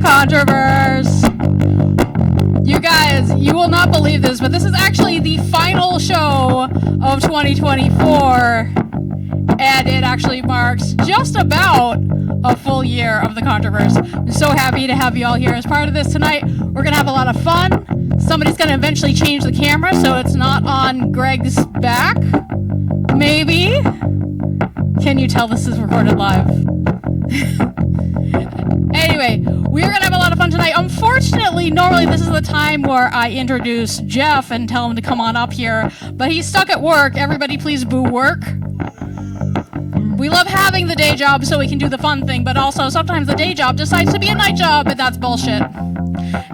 Contro-Verse. You guys, you will not believe this, but this is actually the final show of 2024, and it actually marks just about a full year of the Contro-Verse. I'm so happy to have you all here as part of this tonight. We're going to have a lot of fun. Somebody's going to eventually change the camera so it's not on Greg's back. Maybe. Can you tell this is recorded live? Anyway, we're going to have a lot of fun tonight. Unfortunately, normally this is the time where I introduce Jeff and tell him to come on up here, but he's stuck at work. Everybody please boo work. We love having the day job so we can do the fun thing, but also sometimes the day job decides to be a night job, and that's bullshit.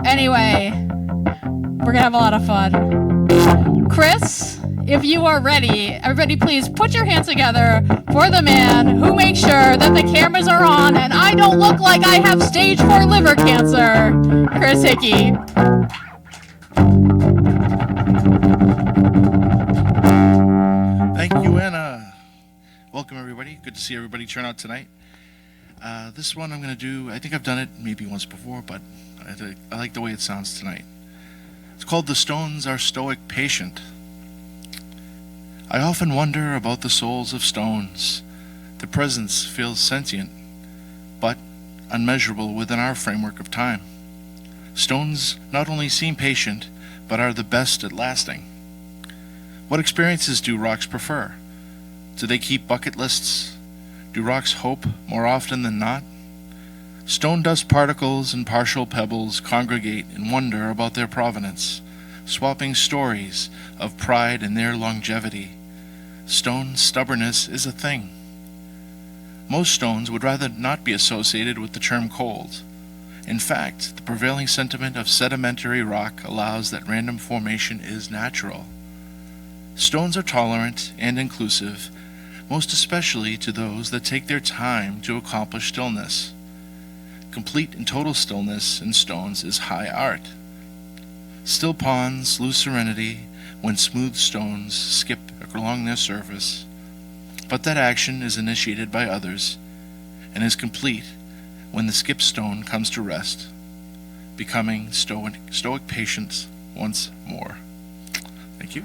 Anyway, we're going to have a lot of fun. Chris, if you are ready, everybody please put your hands together for the man who makes sure that the cameras are on and I don't look like I have stage 4 liver cancer, Chrsi Hickey. Thank you, Anna. Welcome, everybody. Good to see everybody turn out tonight. This one I'm going to do, I think I've done it maybe once before, but I like the way it sounds tonight. It's called The Stones Are Stoic Patient. I often wonder about the souls of stones. The presence feels sentient, but unmeasurable within our framework of time. Stones not only seem patient, but are the best at lasting. What experiences do rocks prefer? Do they keep bucket lists? Do rocks hope more often than not? Stone dust particles and partial pebbles congregate and wonder about their provenance, swapping stories of pride in their longevity. Stone stubbornness is a thing. Most stones would rather not be associated with the term cold. In fact, the prevailing sentiment of sedimentary rock allows that random formation is natural. Stones are tolerant and inclusive, most especially to those that take their time to accomplish stillness. Complete and total stillness in stones is high art. Still ponds lose serenity when smooth stones skip along their surface, but that action is initiated by others and is complete when the skipped stone comes to rest, becoming stoic patience once more. Thank you.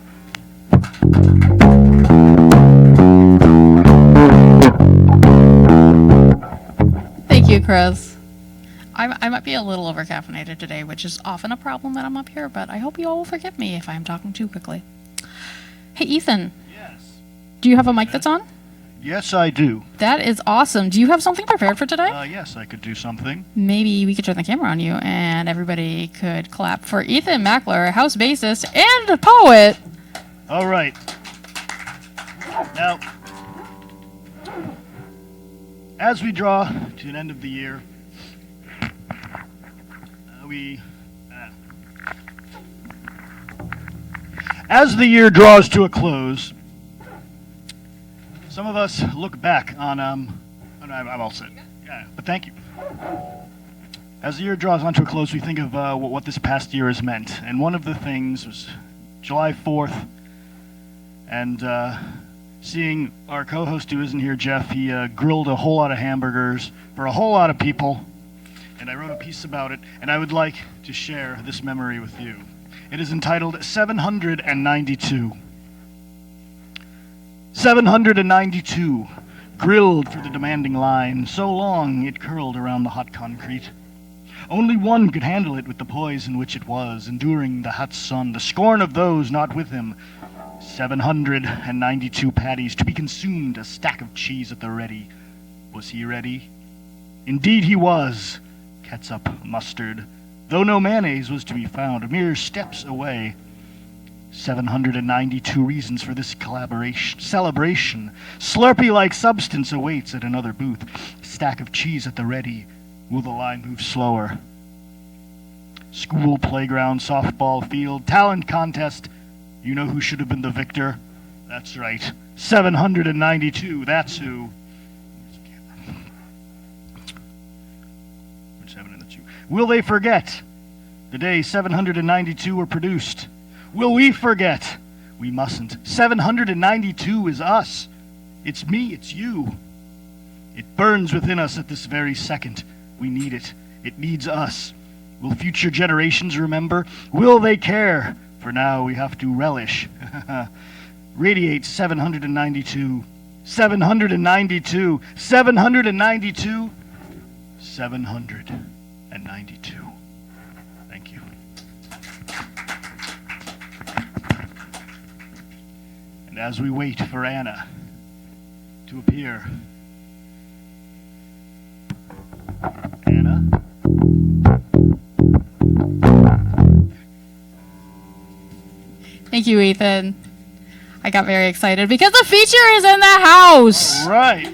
Thank you, Chris. I might be a little overcaffeinated today, which is often a problem when I'm up here, but I hope you all will forgive me if I'm talking too quickly. Hey, Ethan. Yes. Do you have a mic that's on? Yes, I do. That is awesome. Do you have something prepared for today? Yes, I could do something. Maybe we could turn the camera on you and everybody could clap for Ethan Mackler, house bassist and a poet. All right. Now, as we draw to an end of the year, as the year draws to a close, some of us look back on, I'm all set. Yeah, but thank you. As the year draws on to a close, we think of what this past year has meant. And one of the things was July 4th, and seeing our co-host who isn't here, Jeff, he grilled a whole lot of hamburgers for a whole lot of people, and I wrote a piece about it, and I would like to share this memory with you. It is entitled 792. 792, grilled for the demanding line, so long it curled around the hot concrete. Only one could handle it with the poise in which it was, enduring the hot sun, the scorn of those not with him. 792 patties to be consumed, a stack of cheese at the ready. Was he ready? Indeed he was. Ketchup, mustard, though no mayonnaise was to be found, mere steps away. 792 reasons for this celebration. Slurpee-like substance awaits at another booth. Stack of cheese at the ready. Will the line move slower? School, playground, softball field, talent contest. You know who should have been the victor? That's right. 792, that's who. Will they forget the day 792 were produced? Will we forget? We mustn't. 792 is us. It's me, it's you. It burns within us at this very second. We need it. It needs us. Will future generations remember? Will they care? For now, we have to relish. Radiate 792. 792. 792. 792. Thank you. And as we wait for Anna to appear, Anna? Thank you, Ethan. I got very excited because the feature is in the house. All right.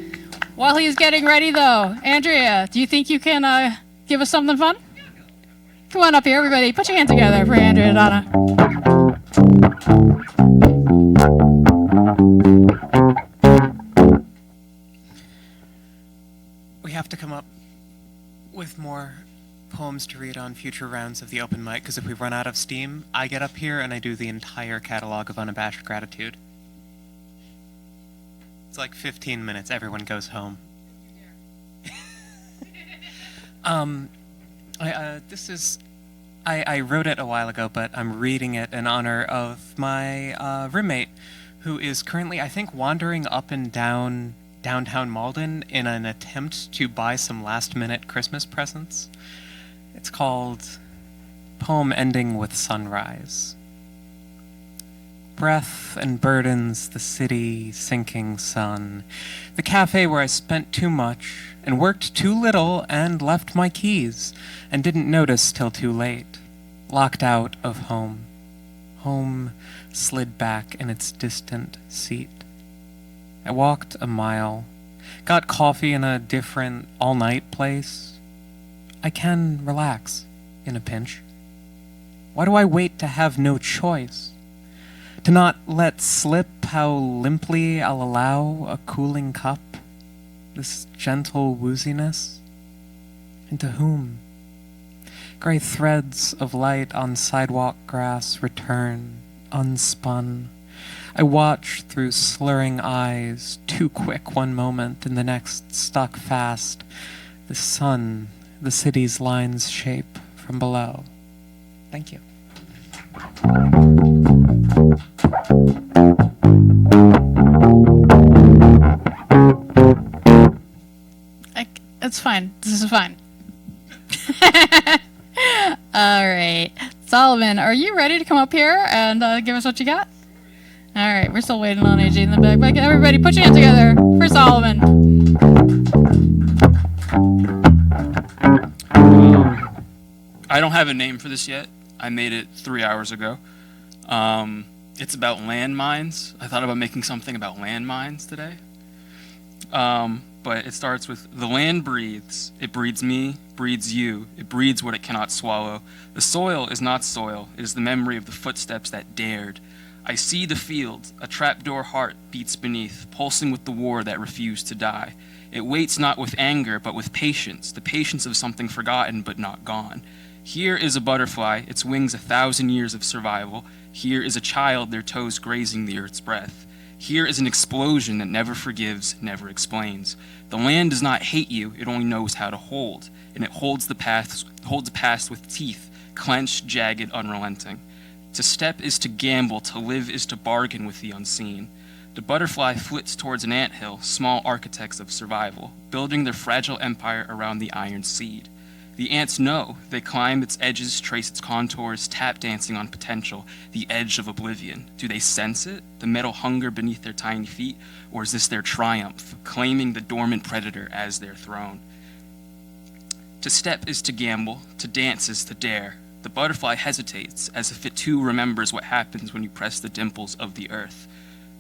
While he's getting ready, though, Andrea, do you think you can give us something fun? Come on up here, everybody. Put your hands together for Andrea Donna. We have to come up with more poems to read on future rounds of the open mic, because if we run out of steam, I get up here and I do the entire catalog of Unabashed Gratitude. It's like 15 minutes, everyone goes home. I wrote it a while ago, but I'm reading it in honor of my roommate, who is currently, I think, wandering up and down downtown Malden in an attempt to buy some last-minute Christmas presents. It's called Poem Ending with Sunrise. Breath and burdens, the city, sinking sun. The cafe where I spent too much and worked too little and left my keys and didn't notice till too late. Locked out of home. Home slid back in its distant seat. I walked a mile, got coffee in a different all-night place. I can relax in a pinch. Why do I wait to have no choice? To not let slip how limply I'll allow a cooling cup, this gentle wooziness? And to whom? Gray threads of light on sidewalk grass return, unspun. I watch through slurring eyes, too quick one moment and the next stuck fast. The sun, the city's lines shape from below. Thank you. It's fine. This is fine. All right. Solomon, are you ready to come up here and give us what you got? All right. We're still waiting on AJ in the back. Everybody, put your hands together for Solomon. I don't have a name for this yet. I made it 3 hours ago. It's about landmines. I thought about making something about landmines today. But it starts with, the land breathes. It breeds me, breeds you. It breeds what it cannot swallow. The soil is not soil. It is the memory of the footsteps that dared. I see the field. A trapdoor heart beats beneath, pulsing with the war that refused to die. It waits not with anger, but with patience, the patience of something forgotten but not gone. Here is a butterfly, its wings 1,000 years of survival. Here is a child, their toes grazing the earth's breath. Here is an explosion that never forgives, never explains. The land does not hate you, it only knows how to hold, and it holds the past with teeth, clenched, jagged, unrelenting. To step is to gamble, to live is to bargain with the unseen. The butterfly flits towards an anthill, small architects of survival, building their fragile empire around the iron seed. The ants know. They climb its edges, trace its contours, tap dancing on potential, the edge of oblivion. Do they sense it, the metal hunger beneath their tiny feet, or is this their triumph, claiming the dormant predator as their throne? To step is to gamble, to dance is to dare. The butterfly hesitates, as if it too remembers what happens when you press the dimples of the earth.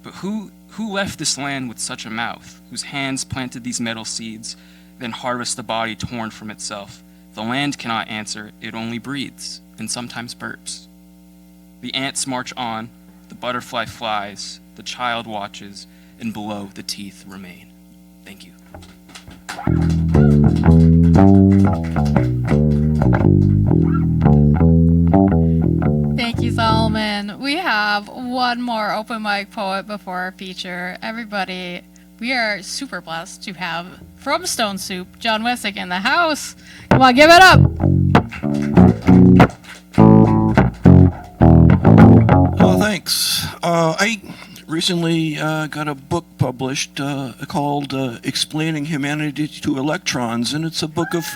But who left this land with such a mouth, whose hands planted these metal seeds, then harvest the body torn from itself? The land cannot answer, it only breathes, and sometimes burps. The ants march on, the butterfly flies, the child watches, and below the teeth remain. Thank you. Thank you, Solomon. We have one more open mic poet before our feature. Everybody, we are super blessed to have from Stone Soup, Jon Wesick in the house. Come on, give it up. Oh, thanks. I recently got a book published called Explaining Humanity to Electrons, and it's a book of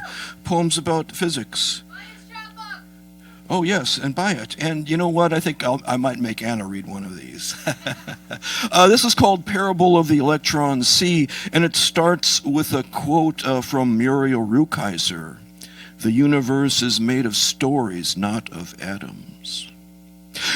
poems about physics. Oh, yes, and buy it. And you know what? I think I might make Anna read one of these. This is called Parable of the Electron Sea, and it starts with a quote from Muriel Rukeyser. The universe is made of stories, not of atoms.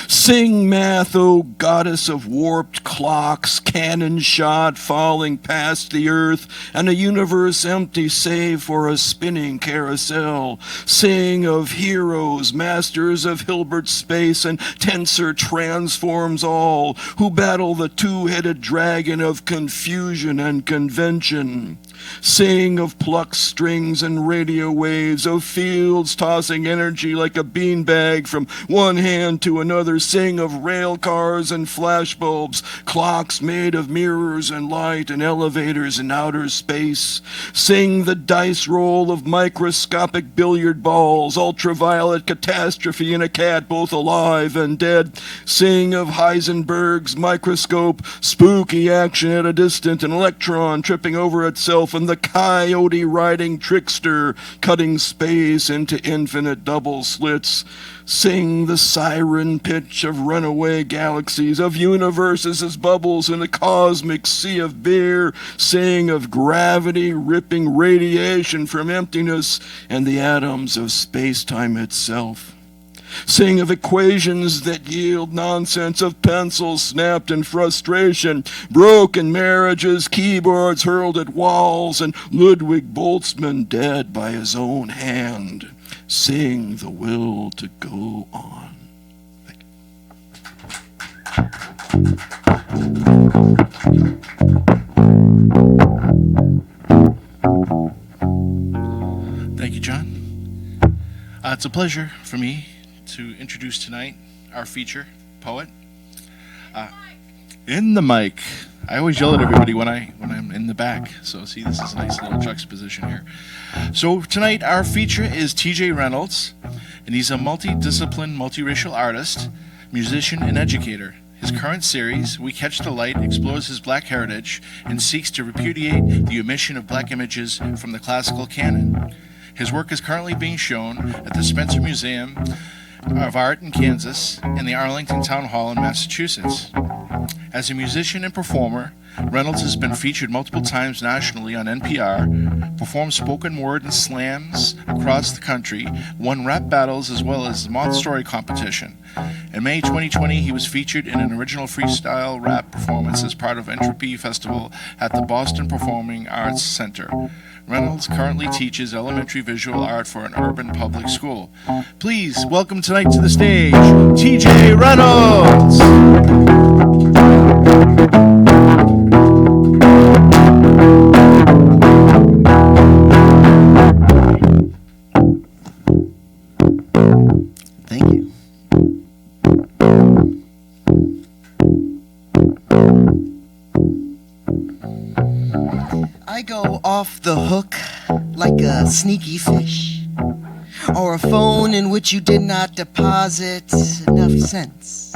Sing math, O goddess of warped clocks, cannon shot falling past the earth, and a universe empty save for a spinning carousel. Sing of heroes, masters of Hilbert space, and tensor transforms all, who battle the two-headed dragon of confusion and convention. Sing of plucked strings and radio waves, of fields tossing energy like a beanbag from one hand to another. Sing of rail cars and flashbulbs, clocks made of mirrors and light, and elevators in outer space. Sing the dice roll of microscopic billiard balls, ultraviolet catastrophe in a cat both alive and dead. Sing of Heisenberg's microscope, spooky action at a distant, an electron tripping over itself, and the coyote riding trickster cutting space into infinite double slits. Sing the siren pitch of runaway galaxies, of universes as bubbles in a cosmic sea of beer. Sing of gravity ripping radiation from emptiness and the atoms of space-time itself. Sing of equations that yield nonsense, of pencils snapped in frustration, broken marriages, keyboards hurled at walls, and Ludwig Boltzmann dead by his own hand. Sing the will to go on. Thank you, John. It's a pleasure for me to introduce tonight our feature poet. In the mic. I always yell at everybody when I'm in the back. So see, this is a nice little juxtaposition here. So tonight our feature is T.J. Reynolds, and he's a multidisciplined, multiracial artist, musician, and educator. His current series, We Catch the Light, explores his black heritage and seeks to repudiate the omission of black images from the classical canon. His work is currently being shown at the Spencer Museum of Art in Kansas and the Arlington Town Hall in Massachusetts. As a musician and performer, Reynolds has been featured multiple times nationally on NPR, performed spoken word and slams across the country, won rap battles as well as the Moth Story competition. In May 2020, he was featured in an original freestyle rap performance as part of Entropy Festival at the Boston Performing Arts Center. Reynolds currently teaches elementary visual art for an urban public school. Please welcome tonight to the stage, T.J. Reynolds! Thank you. I go off the hook like a sneaky fish, or a phone in which you did not deposit enough cents.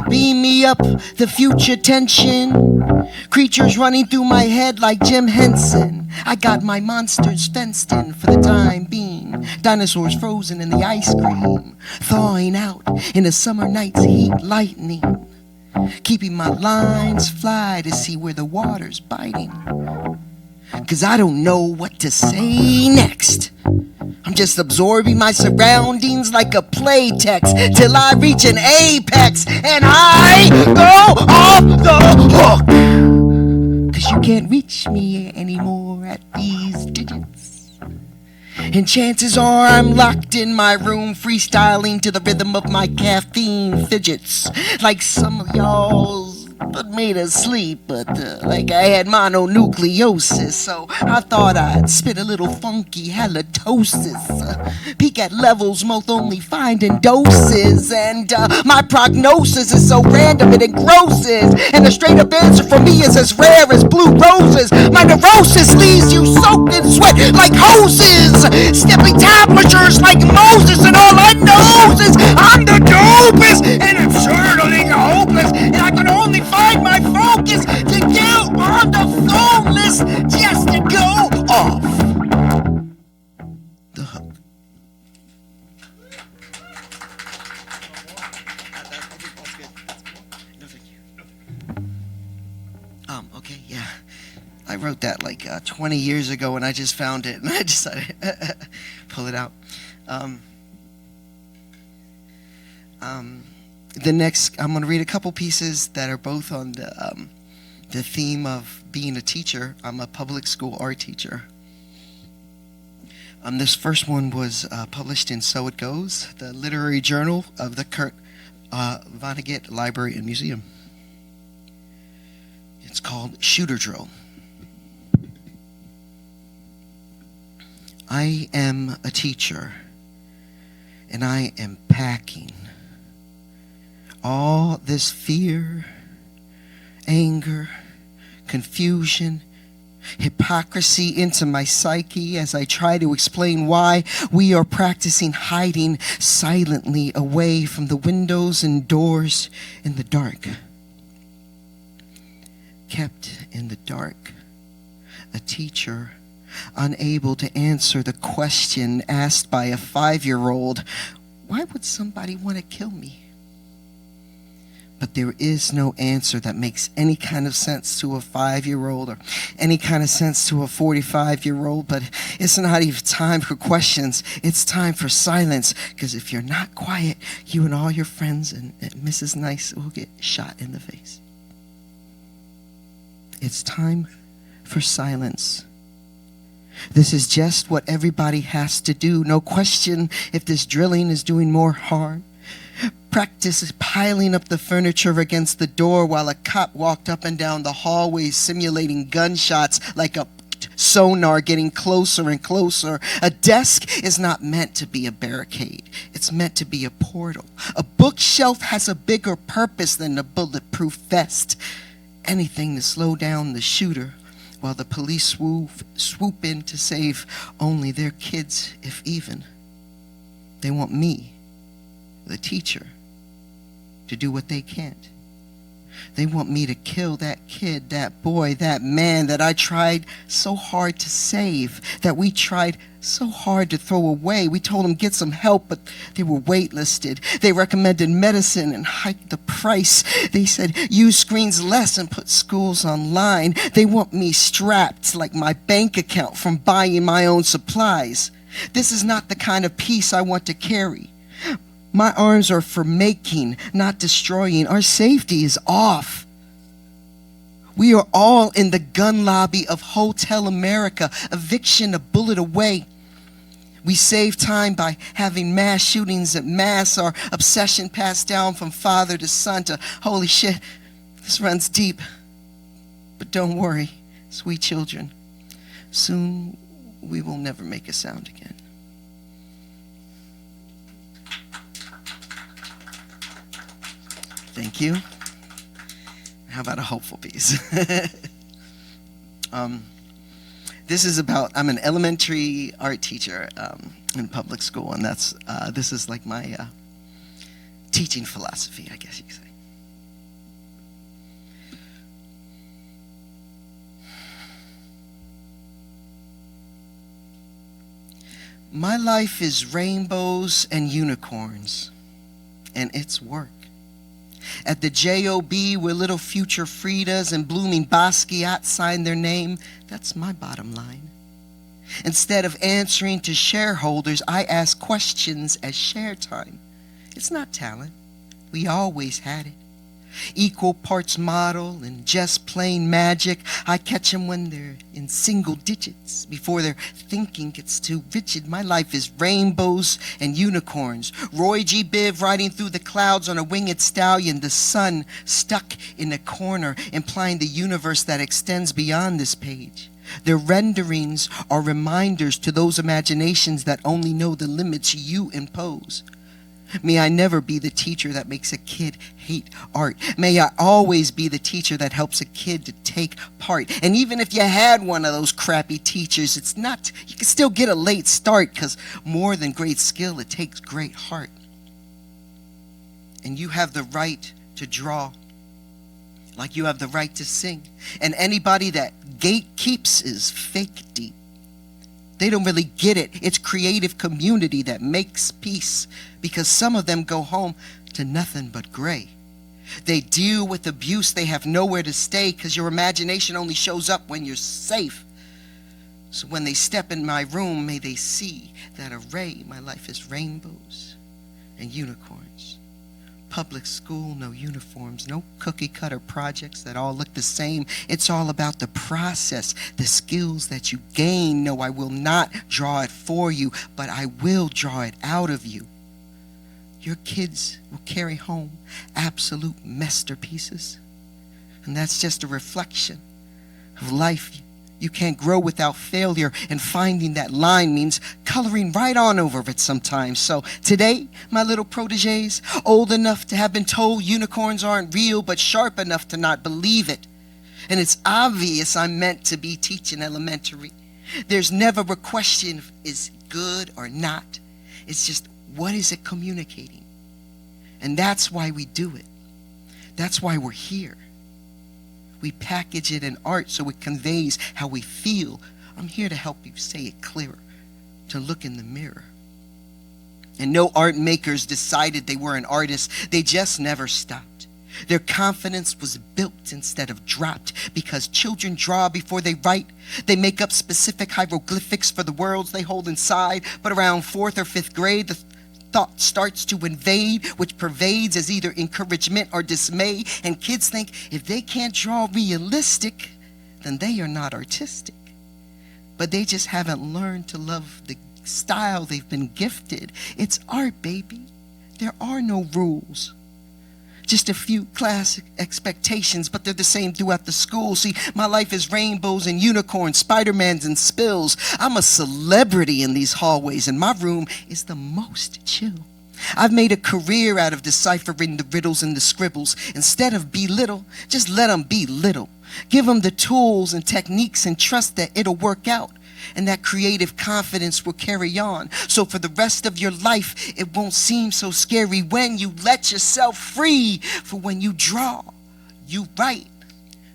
Beam me up the future tension, creatures running through my head like Jim Henson. I got my monsters fenced in for the time being, dinosaurs frozen in the ice cream, thawing out in a summer night's heat lightning, keeping my lines fly to see where the water's biting. 'Cause I don't know what to say next. I'm just absorbing my surroundings like a play text till I reach an apex and I go off the hook. 'Cause you can't reach me anymore at these digits. And chances are I'm locked in my room freestyling to the rhythm of my caffeine fidgets, like some of y'all's but made her sleep. But like I had mononucleosis, so I thought I'd spit a little funky halitosis. Peak at levels most only find in doses, and my prognosis is so random it engrosses. And a straight up answer for me is as rare as blue roses. My neurosis leaves you soaked in sweat like hoses, stepping tablatures like Moses, and all I know is I'm the dopest and absurdly hopeless, and I can only find my focus to get on the phone list just to go off the hook. Okay, yeah. I wrote that like 20 years ago, and I just found it, and I decided pull it out. The next, I'm going to read a couple pieces that are both on the theme of being a teacher. I'm a public school art teacher. This first one was published in So It Goes, the literary journal of the Kurt Vonnegut Library and Museum. It's called Shooter Drill. I am a teacher, and I am packing all this fear, anger, confusion, hypocrisy into my psyche as I try to explain why we are practicing hiding silently away from the windows and doors in the dark. Kept in the dark, a teacher unable to answer the question asked by a 5-year-old, why would somebody want to kill me? But there is no answer that makes any kind of sense to a 5-year-old or any kind of sense to a 45-year-old. But it's not even time for questions. It's time for silence. Because if you're not quiet, you and all your friends and Mrs. Nice will get shot in the face. It's time for silence. This is just what everybody has to do. No question if this drilling is doing more harm. Practice piling up the furniture against the door while a cop walked up and down the hallway simulating gunshots like a sonar getting closer and closer. A desk is not meant to be a barricade. It's meant to be a portal. A bookshelf has a bigger purpose than a bulletproof vest. Anything to slow down the shooter while the police swoop in to save only their kids, if even. They want me, the teacher, to do what they can't. They want me to kill that kid, that boy, that man that I tried so hard to save, that we tried so hard to throw away. We told them get some help, but they were waitlisted. They recommended medicine and hiked the price. They said use screens less and put schools online. They want me strapped like my bank account from buying my own supplies. This is not the kind of peace I want to carry. My arms are for making, not destroying. Our safety is off. We are all in the gun lobby of Hotel America, eviction a bullet away. We save time by having mass shootings at mass, our obsession passed down from father to son to, holy shit, this runs deep. But don't worry, sweet children, soon we will never make a sound again. Thank you. How about a hopeful piece? This is about, I'm an elementary art teacher in public school, and this is like my teaching philosophy, I guess you could say. My life is rainbows and unicorns, and it's work. At the J.O.B. where little future Fridas and blooming Basquiat sign their name, that's my bottom line. Instead of answering to shareholders, I ask questions as share time. It's not talent. We always had it. equal parts model and just plain magic. I catch them when they're in single digits, before their thinking gets too rigid. My life is rainbows and unicorns. Roy G. Biv riding through the clouds on a winged stallion, the sun stuck in a corner, implying the universe that extends beyond this page. Their renderings are reminders to those imaginations that only know the limits you impose. May I never be the teacher that makes a kid hate art. May I always be the teacher that helps a kid to take part. And even if you had one of those crappy teachers, it's not, you can still get a late start, because more than great skill, it takes great heart. And you have the right to draw, like you have the right to sing. And anybody that gatekeeps is fake deep. They don't really get it. It's creative community that makes peace, because some of them go home to nothing but gray. They deal with abuse. They have nowhere to stay, because your imagination only shows up when you're safe. So when they step in my room, may they see that array. My life is rainbows and unicorns. Public school, no uniforms, no cookie cutter projects that all look the same. It's all about the process, the skills that you gain. No, I will not draw it for you, but I will draw it out of you. Your kids will carry home absolute masterpieces. And that's just a reflection of life. You can't grow without failure, and finding that line means coloring right on over it sometimes. So today, my little proteges, old enough to have been told unicorns aren't real, but sharp enough to not believe it. And it's obvious I'm meant to be teaching elementary. There's never a question of is good or not. It's just, what is it communicating? And that's why we do it. That's why we're here. We package it in art so it conveys how we feel. I'm here to help you say it clearer, to look in the mirror. And no art makers decided they were an artist. They just never stopped. Their confidence was built instead of dropped, because children draw before they write. They make up specific hieroglyphics for the worlds they hold inside. But around 4th or 5th grade, the thought starts to invade, which pervades as either encouragement or dismay. And kids think if they can't draw realistic, then they are not artistic. But they just haven't learned to love the style they've been gifted. It's art, baby. There are no rules. Just a few class expectations, but they're the same throughout the school. See, my life is rainbows and unicorns, Spider-Mans and spills. I'm a celebrity in these hallways, and my room is the most chill. I've made a career out of deciphering the riddles and the scribbles. Instead of belittle, just let them be little. Give them the tools and techniques and trust that it'll work out. And that creative confidence will carry on. So for the rest of your life, it won't seem so scary when you let yourself free. For when you draw, you write,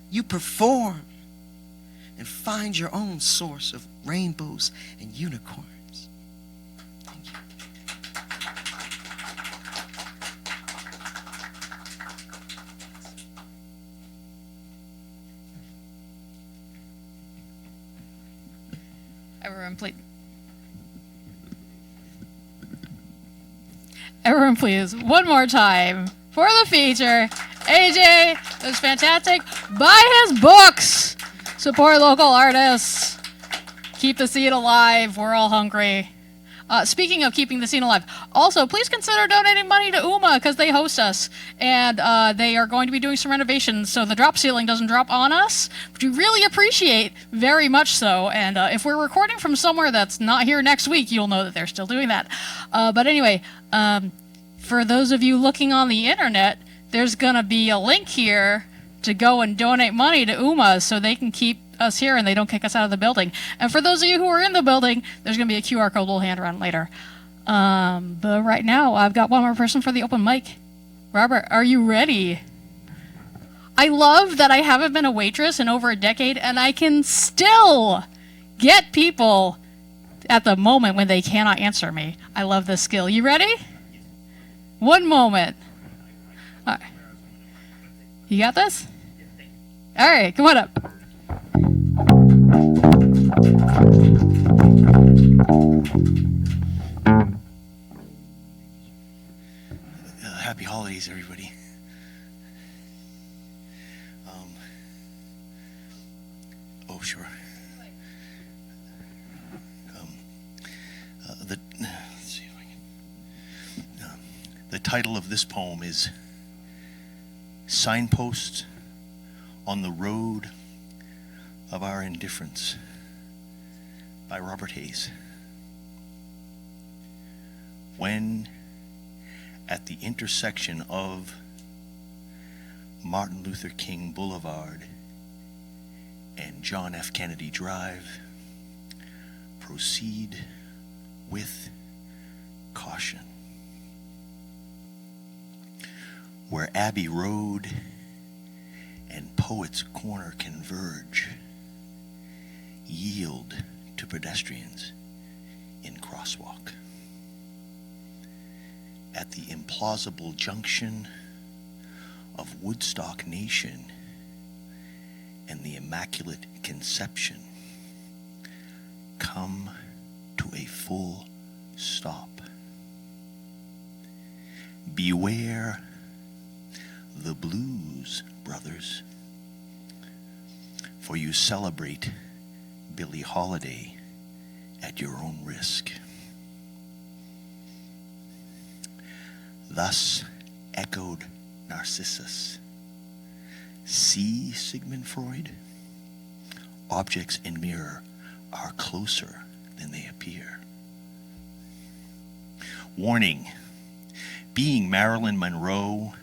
you perform, and find your own source of rainbows and unicorns. Thank you. Everyone please, one more time for the feature. AJ, it was fantastic. Buy his books. Support local artists. Keep the scene alive. We're all hungry. Speaking of keeping the scene alive, also please consider donating money to UMA, because they host us, and they are going to be doing some renovations so the drop ceiling doesn't drop on us, which we really appreciate, very much so. And if we're recording from somewhere that's not here next week, you'll know that they're still doing that. But anyway, for those of you looking on the internet, there's going to be a link here to go and donate money to UMA so they can keep us here and they don't kick us out of the building. And for those of you who are in the building, there's going to be a QR code we'll hand around later. But right now, I've got one more person for the open mic. Robert, are you ready? I love that I haven't been a waitress in over a decade, and I can still get people at the moment when they cannot answer me. I love this skill. You ready? One moment. All right. You got this? All right, come on up. Happy holidays, everybody. sure. Let's see if I can. The title of this poem is Signpost on the Road of Our Indifference by Robert Hayes. When at the intersection of Martin Luther King Boulevard and John F. Kennedy Drive, proceed with caution. Where Abbey Road and Poets Corner converge, yield to pedestrians in crosswalk. At the implausible junction of Woodstock Nation and the Immaculate Conception, come to a full stop. Beware the blues, brothers, for you celebrate Billie Holiday at your own risk. Thus echoed Narcissus. See, Sigmund Freud, objects in mirror are closer than they appear. Warning, being Marilyn Monroe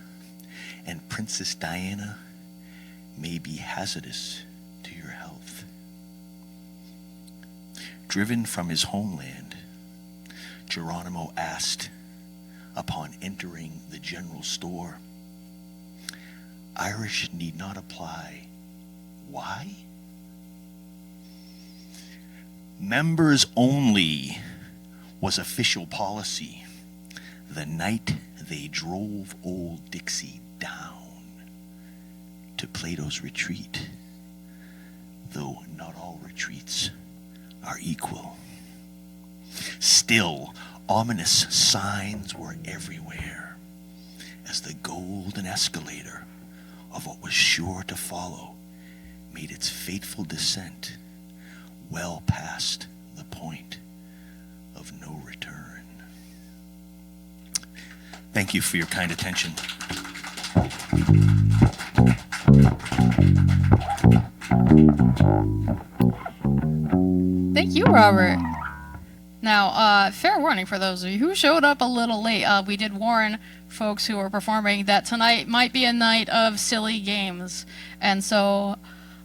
and Princess Diana may be hazardous to your health. Driven from his homeland, Geronimo asked upon entering the general store, Irish need not apply. Why? Members only was official policy the night they drove old Dixie down to Plato's retreat, though not all retreats are equal. Still, ominous signs were everywhere as the golden escalator of what was sure to follow made its fateful descent well past the point of no return. Thank you for your kind attention. Thank you, Robert. Now, fair warning for those of you who showed up a little late. We did warn folks who were performing that tonight might be a night of silly games. And so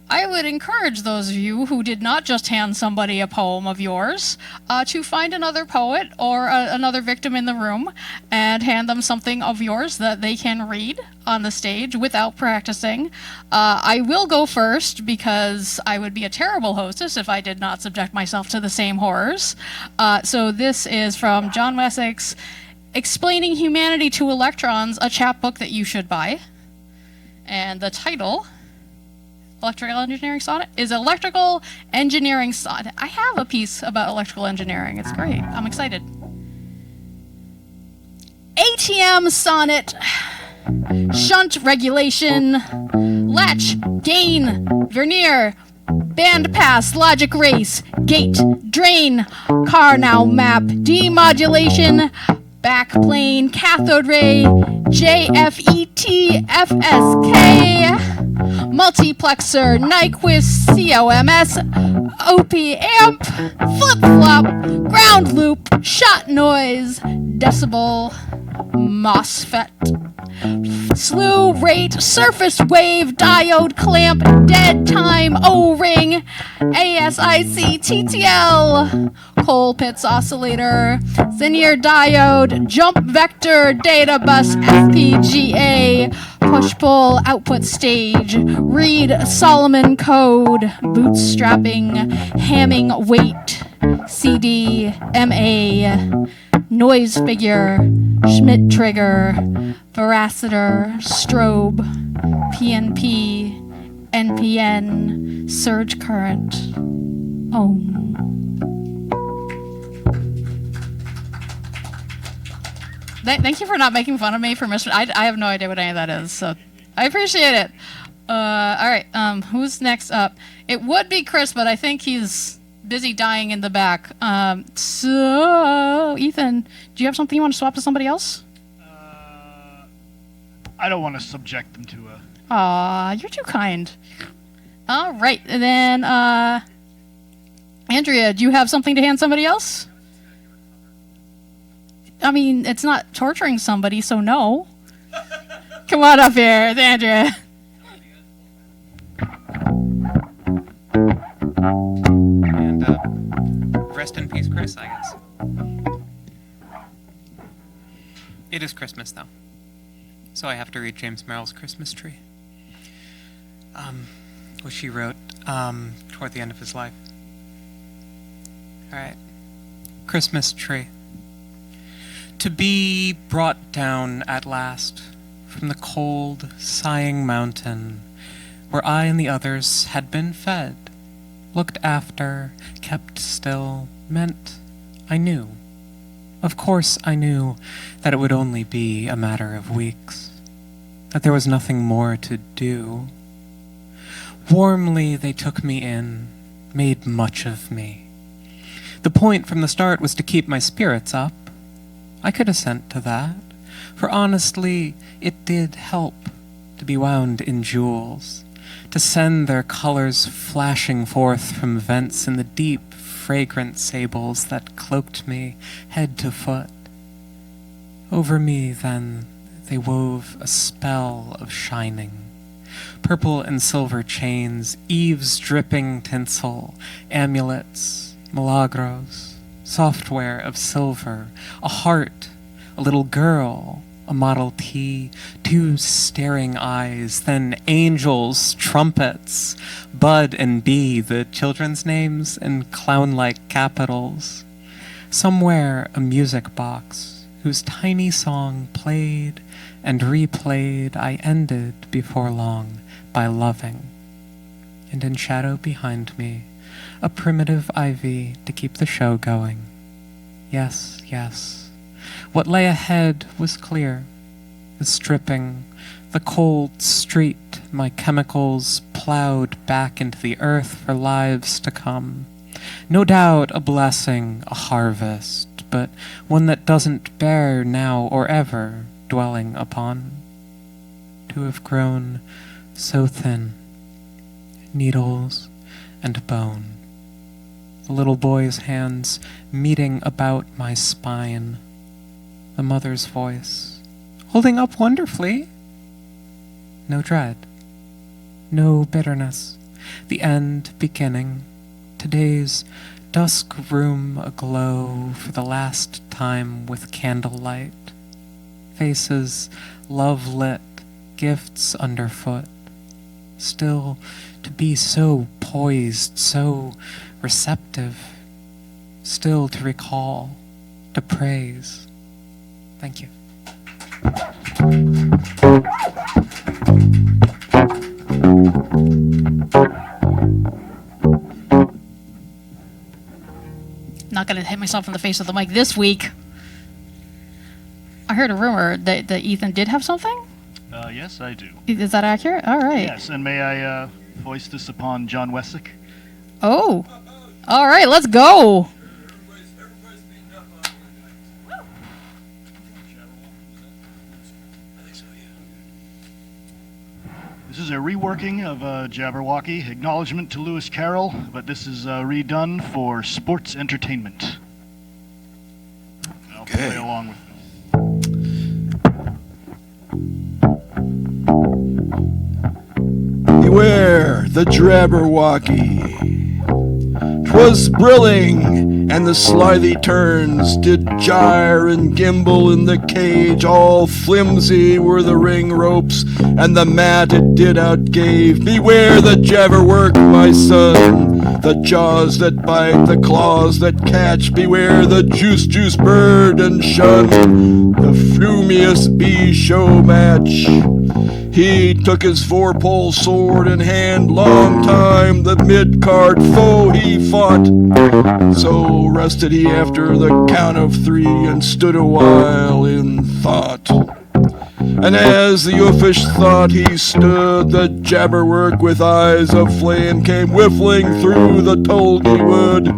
I would encourage those of you who did not just hand somebody a poem of yours to find another poet or another victim in the room and hand them something of yours that they can read on the stage without practicing. I will go first because I would be a terrible hostess if I did not subject myself to the same horrors. So this is from Jon Wesick's Explaining Humanity to Electrons, a chapbook that you should buy. And the title, Electrical Engineering Sonnet, is Electrical Engineering Sonnet. I have a piece about electrical engineering. It's great. I'm excited. ATM sonnet, shunt regulation, latch, gain, vernier, band pass, logic race, gate, drain, car now map, demodulation, backplane, cathode ray, JFET, FSK, multiplexer, Nyquist, COMS, OP amp, flip-flop, ground loop, shot noise, decibel, MOSFET, slew rate, surface wave, diode clamp, dead time, O-ring, ASIC, TTL, Colpitts oscillator, linear diode, jump vector, data bus, FPGA, push-pull, output stage, read Soloman code, bootstrapping, hamming weight, CD, MA, noise figure, Schmidt trigger, veracitor, strobe, PNP, NPN, surge current, ohm. Thank you for not making fun of me for I have no idea what any of that is, so I appreciate it. All right. Who's next up? It would be Chris, but I think he's busy dying in the back. So, Ethan, do you have something you want to swap to somebody else? I don't want to subject them to a... Aw, you're too kind. All right, and then, Andrea, do you have something to hand somebody else? I mean, it's not torturing somebody, so no. Come on up here, it's Andrea. And rest in peace, Chris, I guess. It is Christmas, though. So I have to read James Merrill's Christmas Tree, which he wrote toward the end of his life. All right. Christmas Tree. To be brought down at last from the cold, sighing mountain where I and the others had been fed, looked after, kept still, meant I knew. Of course I knew that it would only be a matter of weeks, that there was nothing more to do. Warmly they took me in, made much of me. The point from the start was to keep my spirits up. I could assent to that, for honestly it did help to be wound in jewels, to send their colors flashing forth from vents in the deep, fragrant sables that cloaked me head to foot. Over me, then, they wove a spell of shining. Purple and silver chains, eaves-dripping tinsel, amulets, milagros, software of silver, a heart, a little girl, a Model T, 2 staring eyes, then angels, trumpets, Bud and Bee, the children's names in clown-like capitals. Somewhere a music box, whose tiny song played and replayed I ended before long by loving. And in shadow behind me, a primitive ivy to keep the show going. Yes, yes. What lay ahead was clear. The stripping, the cold street, my chemicals plowed back into the earth for lives to come. No doubt a blessing, a harvest, but one that doesn't bear now or ever dwelling upon. To have grown so thin, needles and bone. The little boy's hands meeting about my spine. The mother's voice, holding up wonderfully. No dread, no bitterness. The end beginning. Today's dusk room aglow for the last time with candlelight. Faces love-lit, gifts underfoot. Still to be so poised, so receptive. Still to recall, to praise. Thank you. Not gonna hit myself in the face with the mic this week. I heard a rumor that Ethan did have something? Yes, I do. Is that accurate? All right. Yes, and may I voice this upon Jon Wesick? Oh. All right, let's go. This is a reworking of Jabberwocky, acknowledgement to Lewis Carroll, but this is redone for sports entertainment. I'll play along with Beware the Jabberwocky. 'Twas brilling, and the slithy turns did gyre and gimble in the cage. All flimsy were the ring ropes, and the mat it did outgave. Beware the Jabberwork, my son, the jaws that bite, the claws that catch. Beware the juice bird, and shun the flumiest bee show match. He took his four-pole sword in hand, long time the mid-card foe he fought. So rested he after the count of 3, and stood a while in thought. And as the uffish thought he stood, the jabberwork with eyes of flame came whiffling through the tulgey wood,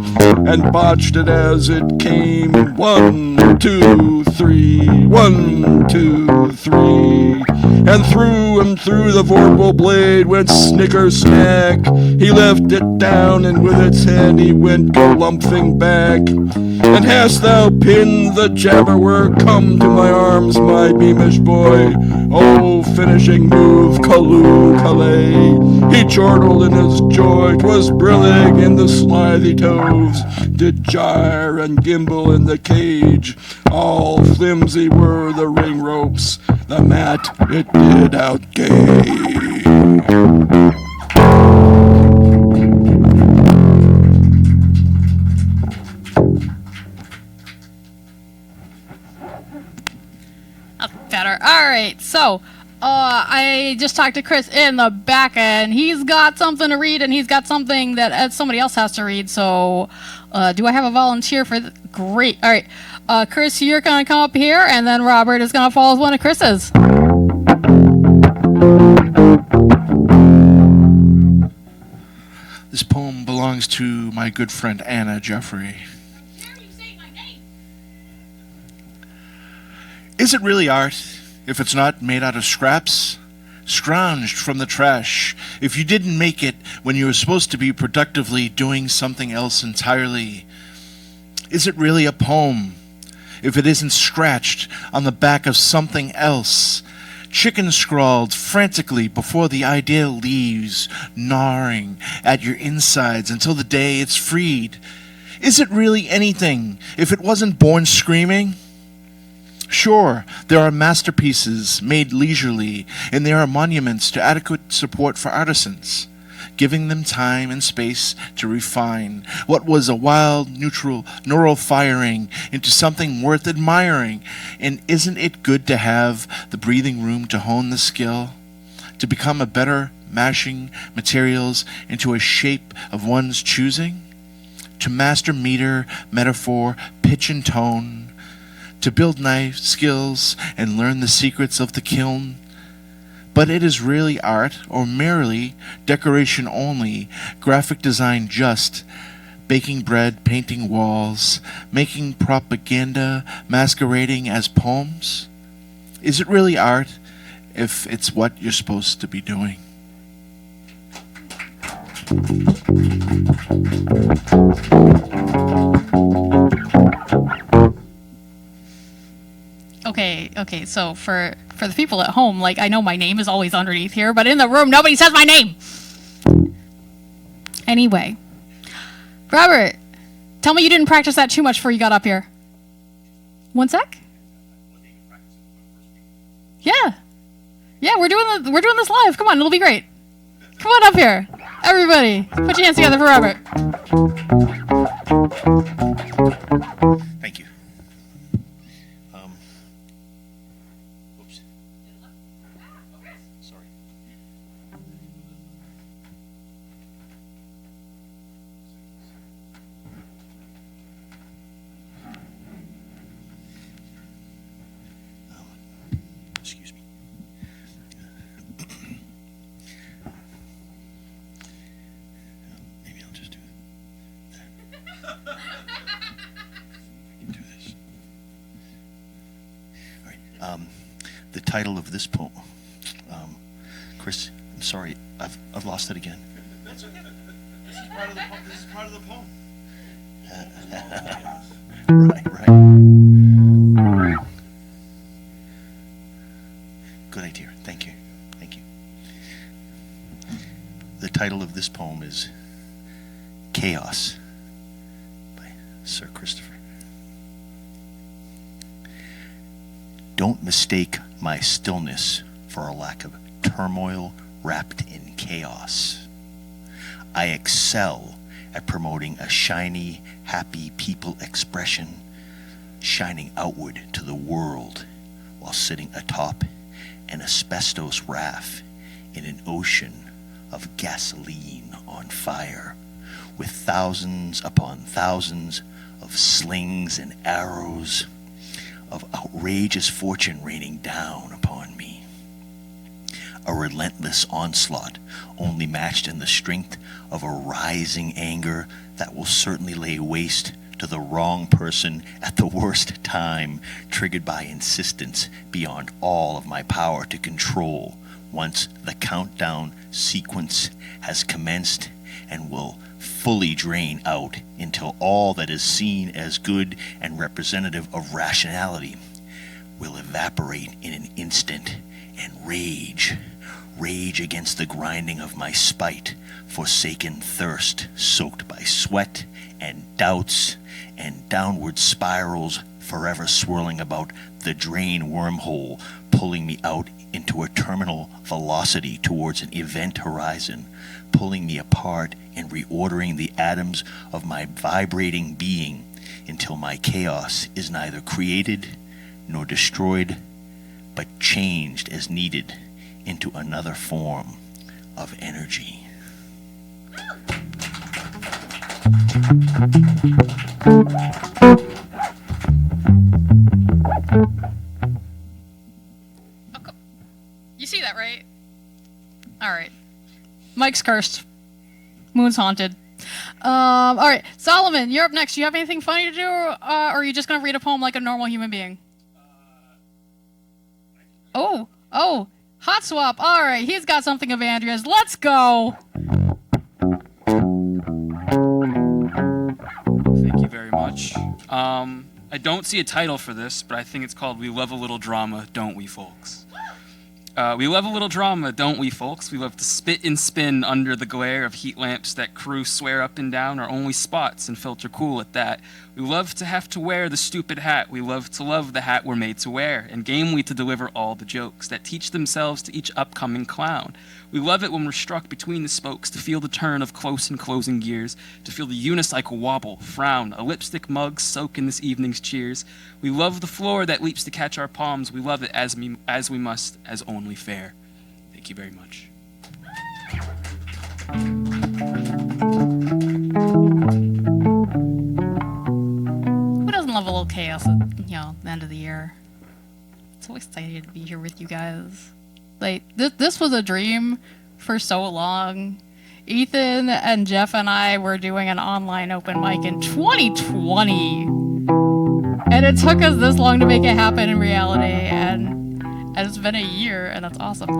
and botched it as it came. 1, 2, 3, 1, 2, 3. And through the vorpal blade went snicker snack. He left it down, and with its head he went galumphing back. And hast thou pinned the jabberwork? Come to my arms, my beamish boy. Oh, finishing move, Calloo Calais. He chortled in his joy, 'twas brillig in the slithy toves. Did gyre and gimble in the cage. All flimsy were the ring ropes, the mat it did outgay. That's better. All right, so I just talked to Chris in the back, and he's got something to read, and he's got something that somebody else has to read. So, do I have a volunteer for? Great. All right, Chris, you're gonna come up here, and then Robert is gonna follow with one of Chris's. This poem belongs to my good friend Anna Geoffroy. Is it really art if it's not made out of scraps? Scrounged from the trash. If you didn't make it when you were supposed to be productively doing something else entirely? Is it really a poem if it isn't scratched on the back of something else? Chicken scrawled frantically before the idea leaves, gnawing at your insides until the day it's freed. Is it really anything if it wasn't born screaming? Sure, there are masterpieces made leisurely, and there are monuments to adequate support for artisans, giving them time and space to refine what was a wild, neutral, neural firing into something worth admiring. And isn't it good to have the breathing room to hone the skill, to become a better mashing materials into a shape of one's choosing, to master meter, metaphor, pitch and tone, to build knife skills and learn the secrets of the kiln? But it is really art, or merely decoration only, graphic design just, baking bread, painting walls, making propaganda, masquerading as poems? Is it really art if it's what you're supposed to be doing? Okay, so for the people at home, like, I know my name is always underneath here, but in the room, nobody says my name. Anyway, Robert, tell me you didn't practice that too much before you got up here. One sec. Yeah, we're doing this live. Come on, it'll be great. Come on up here, everybody. Put your hands together for Robert. Thank you. Oops. Sorry. Excuse me. Maybe I'll just do that. Do this. All right. The title of this poem, Chris. I'm sorry, I've lost it again. That's okay. This is part of the poem. This is part of the poem. Right. Good idea. Thank you. The title of this poem is Chaos by Sir Christopher. Don't mistake my stillness for a lack of turmoil wrapped in chaos. I excel at promoting a shiny, happy people expression, shining outward to the world while sitting atop an asbestos raft in an ocean of gasoline on fire, with thousands upon thousands of slings and arrows of outrageous fortune raining down upon me. A relentless onslaught only matched in the strength of a rising anger that will certainly lay waste to the wrong person at the worst time, triggered by insistence beyond all of my power to control once the countdown sequence has commenced, and will fully drain out until all that is seen as good and representative of rationality will evaporate in an instant, and rage against the grinding of my spite, forsaken thirst soaked by sweat and doubts and downward spirals forever swirling about the drain wormhole, pulling me out into a terminal velocity towards an event horizon, pulling me apart and reordering the atoms of my vibrating being until my chaos is neither created nor destroyed, but changed as needed into another form of energy. You see that, right? All right. Mike's cursed. Moon's haunted. All right, Soloman, you're up next. Do you have anything funny to do, or are you just going to read a poem like a normal human being? Oh, hot swap. All right, he's got something of Andrea's. Let's go. Thank you very much. I don't see a title for this, but I think it's called We Love a Little Drama, Don't We, Folks? We love a little drama, don't we, folks? We love to spit and spin under the glare of heat lamps that crew swear up and down are only spots and filter cool at that. We love to have to wear the stupid hat. We love to love the hat we're made to wear, and gamely to deliver all the jokes that teach themselves to each upcoming clown. We love it when we're struck between the spokes, to feel the turn of close and closing gears, to feel the unicycle wobble, frown, a lipstick mug soak in this evening's cheers. We love the floor that leaps to catch our palms. We love it as we must, as only fair. Thank you very much. Who doesn't love a little chaos at, the end of the year? So excited to be here with you guys. Like, this was a dream for so long. Ethan and Jeff and I were doing an online open mic in 2020. And it took us this long to make it happen in reality, and it's been a year, and that's awesome.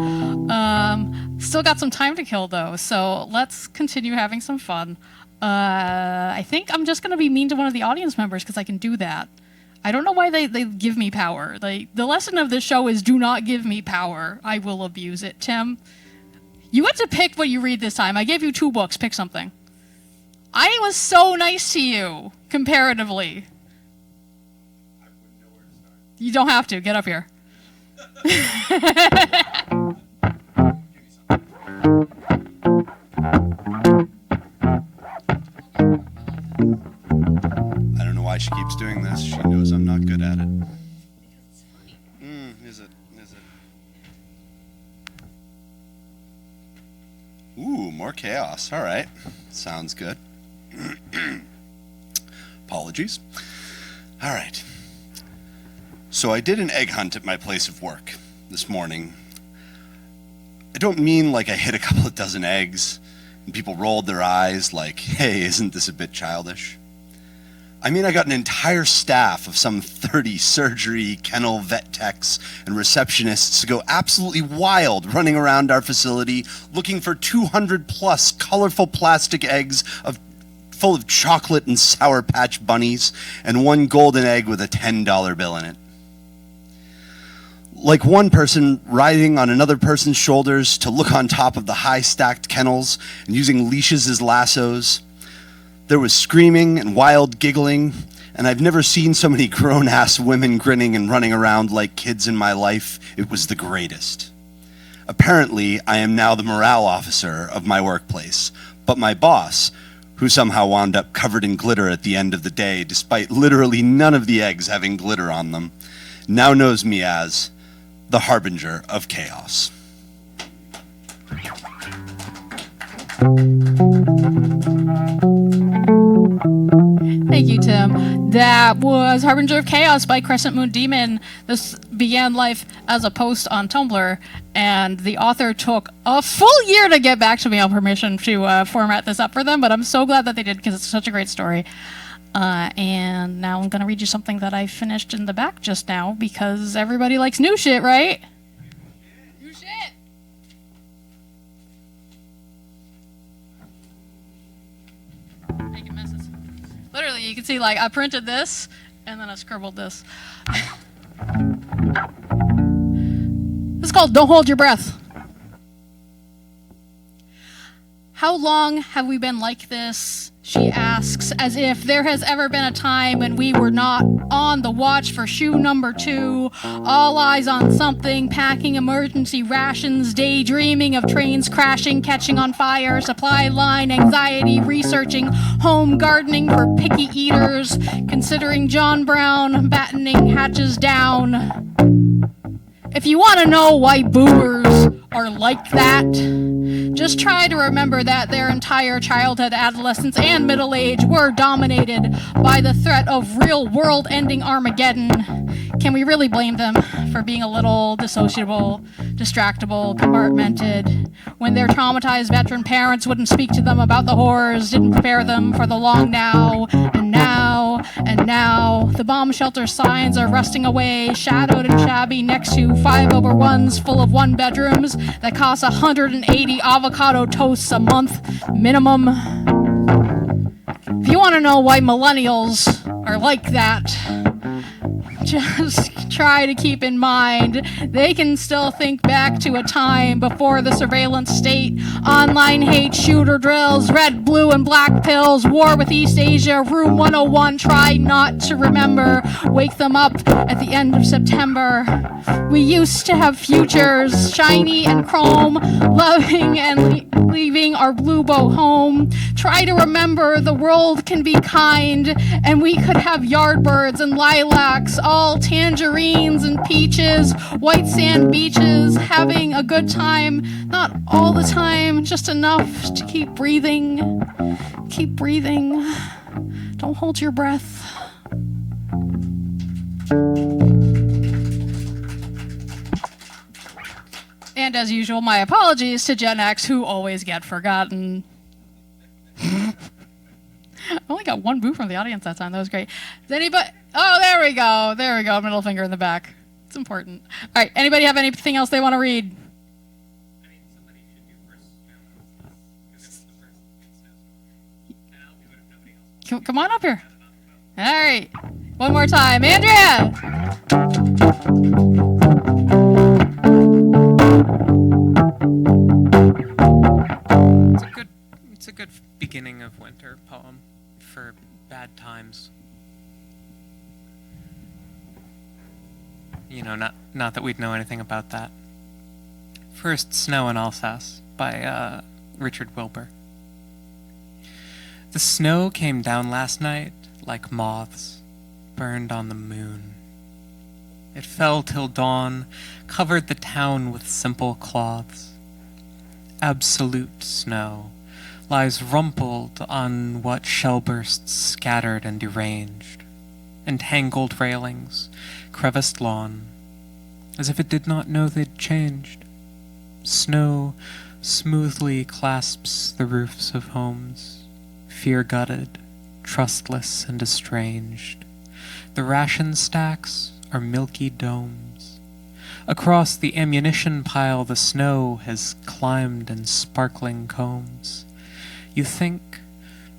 Still got some time to kill, though, so let's continue having some fun. I think I'm just going to be mean to one of the audience members, because I can do that. I don't know why they give me power. Like, the lesson of this show is do not give me power. I will abuse it. Tim, you get to pick what you read this time. I gave you 2 books. Pick something. I was so nice to you, comparatively. You don't have to. Get up here. I don't know why she keeps doing this. She knows I'm not good at it. Is it? Ooh, more chaos. All right. Sounds good. Apologies. All right. So I did an egg hunt at my place of work this morning. I don't mean like I hit a couple of dozen eggs and people rolled their eyes like, hey, isn't this a bit childish? I mean, I got an entire staff of some 30 surgery, kennel, vet techs, and receptionists to go absolutely wild running around our facility looking for 200 plus colorful plastic eggs full of chocolate and Sour Patch bunnies and 1 golden egg with a $10 bill in it. Like one person riding on another person's shoulders to look on top of the high stacked kennels and using leashes as lassos. There was screaming and wild giggling, and I've never seen so many grown-ass women grinning and running around like kids in my life. It was the greatest. Apparently, I am now the morale officer of my workplace, but my boss, who somehow wound up covered in glitter at the end of the day, despite literally none of the eggs having glitter on them, now knows me as the harbinger of chaos. Thank you, Tim. that was Harbinger of Chaos by Crescent Moon Demon. This began life as a post on Tumblr, and the author took a full year to get back to me on permission to format this up for them, but I'm so glad that they did because it's such a great story. And now I'm going to read you something that I finished in the back just now because everybody likes new shit, right? New shit! Making messes. Literally, you can see, like, I printed this and then I scribbled this. This is called Don't Hold Your Breath. How long have we been like this? She asks, as if there has ever been a time when we were not on the watch for shoe number 2, all eyes on something, packing emergency rations, daydreaming of trains crashing, catching on fire, supply line anxiety, researching home gardening for picky eaters, considering John Brown, battening hatches down. If you want to know why boomers are like that, just try to remember that their entire childhood, adolescence, and middle age were dominated by the threat of real world-ending Armageddon. Can we really blame them for being a little dissociable, distractible, compartmented, when their traumatized veteran parents wouldn't speak to them about the horrors, didn't prepare them for the long now, and now, and now, the bomb shelter signs are rusting away, shadowed and shabby next to 5/1s full of one-bedrooms that cost 180 avocado toasts a month minimum. If you want to know why millennials are like that, just try to keep in mind they can still think back to a time before the surveillance state, online hate, shooter drills, red, blue, and black pills, war with East Asia, Room 101, try not to remember, wake them up at the end of September. We used to have futures, shiny and chrome, loving and leaving our blue boat home. Try to remember the world can be kind, and we could have yardbirds and lilacs, all tangerines and peaches, white sand beaches, having a good time, not all the time, just enough to keep breathing. Keep breathing. Don't hold your breath. And as usual, my apologies to Gen X, who always get forgotten. I only got one boo from the audience that time. That was great. Does anybody? Oh, there we go. There we go. Middle finger in the back. It's important. All right. Anybody have anything else they want to read? I mean, somebody should do first because it's the first snowstorm. And I'll do it if nobody else. Come on up here. All right. One more time. Andrea! It's a good beginning of winter poem for bad times. You know, not that we'd know anything about that. First Snow in Alsace by Richard Wilbur. The snow came down last night like moths burned on the moon. It fell till dawn, covered the town with simple cloths. Absolute snow lies rumpled on what shell bursts scattered and deranged, entangled railings, creviced lawn, as if it did not know they'd changed. Snow smoothly clasps the roofs of homes, fear-gutted, trustless and estranged. The ration stacks are milky domes. Across the ammunition pile the snow has climbed in sparkling combs. You think,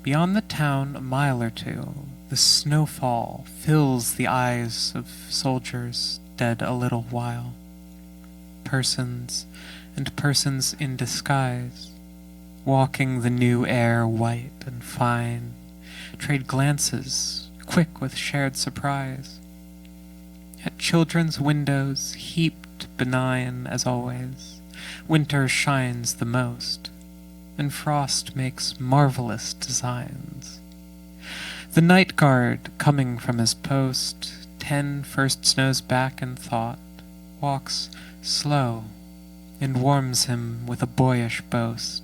beyond the town a mile or two, the snowfall fills the eyes of soldiers dead a little while. Persons and persons in disguise, walking the new air white and fine, trade glances, quick with shared surprise. At children's windows, heaped benign as always, winter shines the most, and frost makes marvelous designs. The night guard, coming from his post, 10 first snows back in thought, walks slow and warms him with a boyish boast.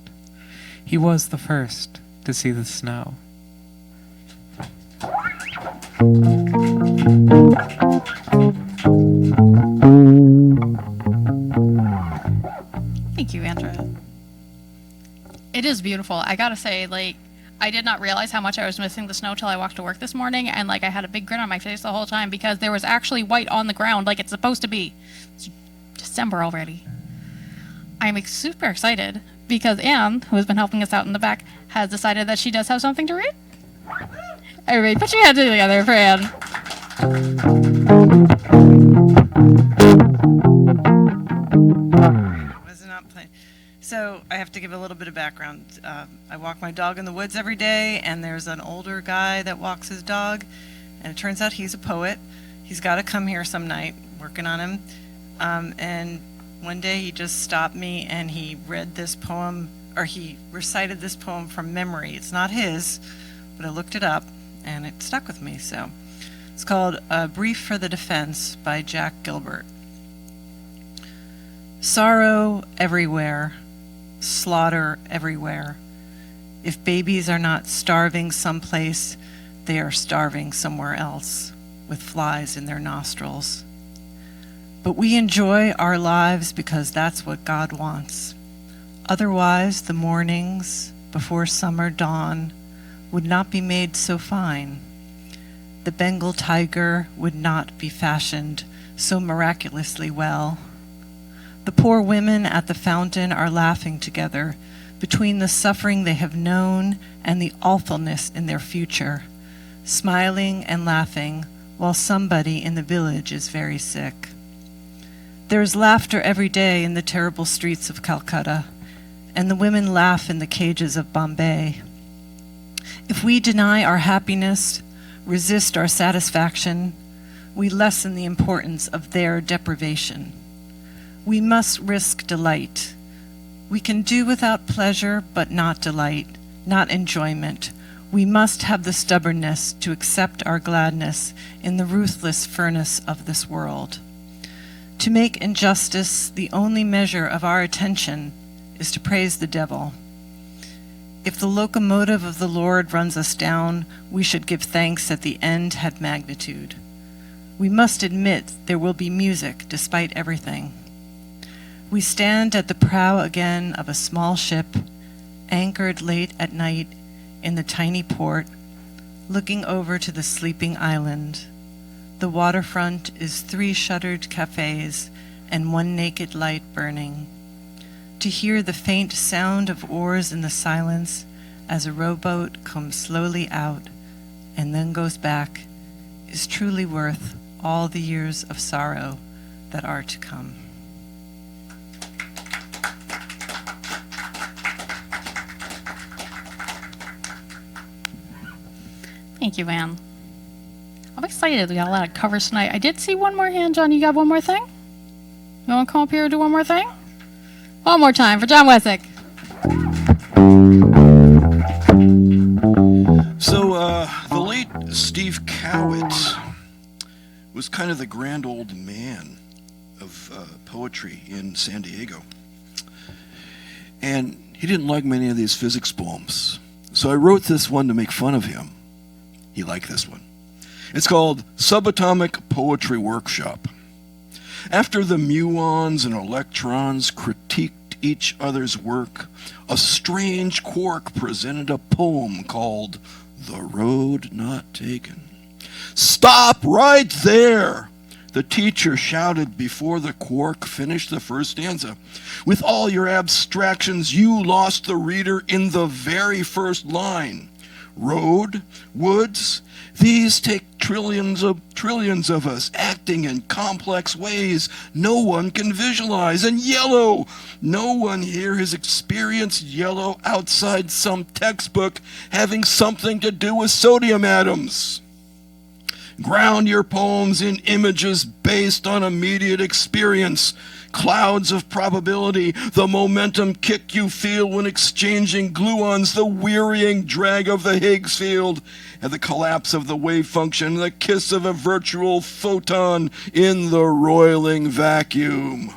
He was the first to see the snow. Thank you, Andrea. It is beautiful. I gotta say, like, I did not realize how much I was missing the snow till I walked to work this morning, and like I had a big grin on my face the whole time because there was actually white on the ground like it's supposed to be. It's December already. I'm super excited because Anne, who has been helping us out in the back, has decided that she does have something to read. Everybody, put your hands together for Anne. Was not playing. So I have to give a little bit of background. I walk my dog in the woods every day, and there's an older guy that walks his dog, and it turns out he's a poet. He's got to come here some night, working on him. And one day he just stopped me and he read this poem, or he recited this poem from memory. It's not his, but I looked it up and it stuck with me. So it's called A Brief for the Defense by Jack Gilbert. Sorrow everywhere, slaughter everywhere. If babies are not starving someplace, they are starving somewhere else with flies in their nostrils. But we enjoy our lives because that's what God wants. Otherwise, the mornings before summer dawn would not be made so fine. The Bengal tiger would not be fashioned so miraculously well. The poor women at the fountain are laughing together between the suffering they have known and the awfulness in their future, smiling and laughing while somebody in the village is very sick. There is laughter every day in the terrible streets of Calcutta, and the women laugh in the cages of Bombay. If we deny our happiness, resist our satisfaction, we lessen the importance of their deprivation. We must risk delight. We can do without pleasure, but not delight, not enjoyment. We must have the stubbornness to accept our gladness in the ruthless furnace of this world. To make injustice the only measure of our attention is to praise the devil. If the locomotive of the Lord runs us down, we should give thanks that the end had magnitude. We must admit there will be music despite everything. We stand at the prow again of a small ship, anchored late at night in the tiny port, looking over to the sleeping island. The waterfront is 3 shuttered cafes and 1 naked light burning. To hear the faint sound of oars in the silence as a rowboat comes slowly out and then goes back is truly worth all the years of sorrow that are to come. Thank you, Anne. I'm excited. We got a lot of covers tonight. I did see one more hand, John. You got one more thing? You want to come up here and do one more thing? One more time for Jon Wesick. So, the late Steve Cowett was kind of the grand old man of poetry in San Diego. And he didn't like many of these physics poems. So I wrote this one to make fun of him. He liked this one. It's called Subatomic Poetry Workshop. After the muons and electrons critiqued each other's work, a strange quark presented a poem called The Road Not Taken. "Stop right there!" the teacher shouted before the quark finished the first stanza. "With all your abstractions, you lost the reader in the very first line. Road, woods, these take trillions of us acting in complex ways no one can visualize. And yellow, no one here has experienced yellow outside some textbook having something to do with sodium atoms. Ground your poems in images based on immediate experience, clouds of probability, the momentum kick you feel when exchanging gluons, the wearying drag of the Higgs field, and the collapse of the wave function, the kiss of a virtual photon in the roiling vacuum."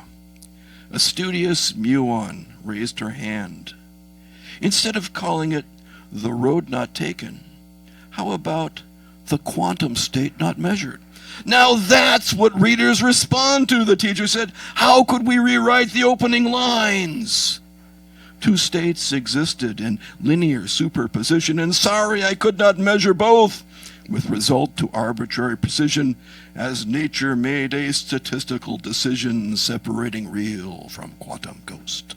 A studious muon raised her hand. "Instead of calling it The Road Not Taken, how about the quantum state not measured. Now that's what readers respond to, the teacher said. How could we rewrite the opening lines? Two states existed in linear superposition, and sorry I could not measure both, with result to arbitrary precision, as nature made a statistical decision separating real from quantum ghost.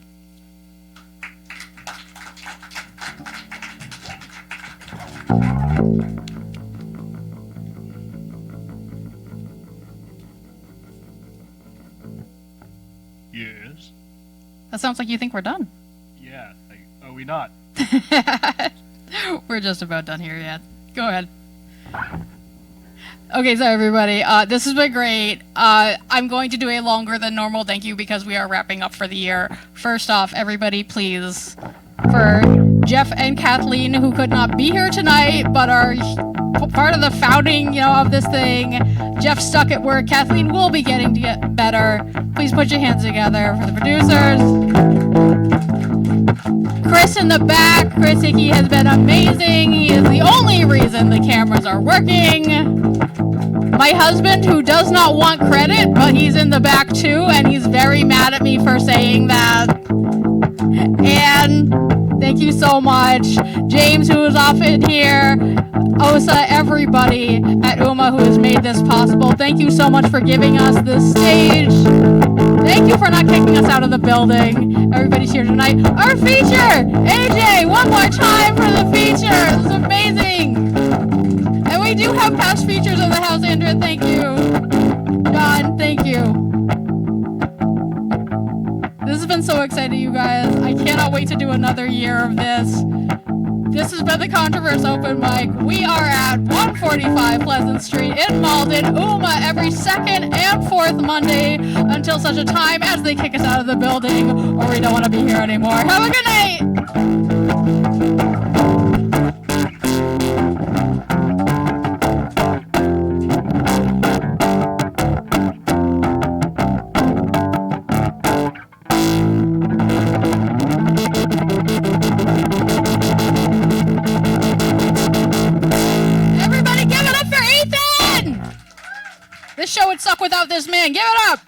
Yes. That sounds like you think we're done. Yeah. Are we not? We're just about done here yet. Go ahead. Okay, so everybody, this has been great. I'm going to do a longer than normal thank you because we are wrapping up for the year. First off, everybody, please, for Jeff and Kathleen, who could not be here tonight, but are part of the founding, of this thing. Jeff stuck at work. Kathleen will be getting to get better. Please put your hands together for the producers. Chris in the back, Chrsi Hickey has been amazing. He is the only reason the cameras are working. My husband, who does not want credit, but he's in the back too, and he's very mad at me for saying that. And thank you so much. James, who is off in here. Osa, everybody at UMA who has made this possible. Thank you so much for giving us this stage. Thank you for not kicking us out of the building. Everybody's here tonight. Our feature! AJ, one more time for the feature! This is amazing! And we do have past features of the house, Andrea. Thank you. John, thank you. This has been so exciting, you guys. I cannot wait to do another year of this. This has been the Contro-Verse Open Mic. We are at 145 Pleasant Street in Malden, UMA, every second and fourth Monday until such a time as they kick us out of the building or we don't want to be here anymore. Have a good night! This show would suck without this man. Give it up!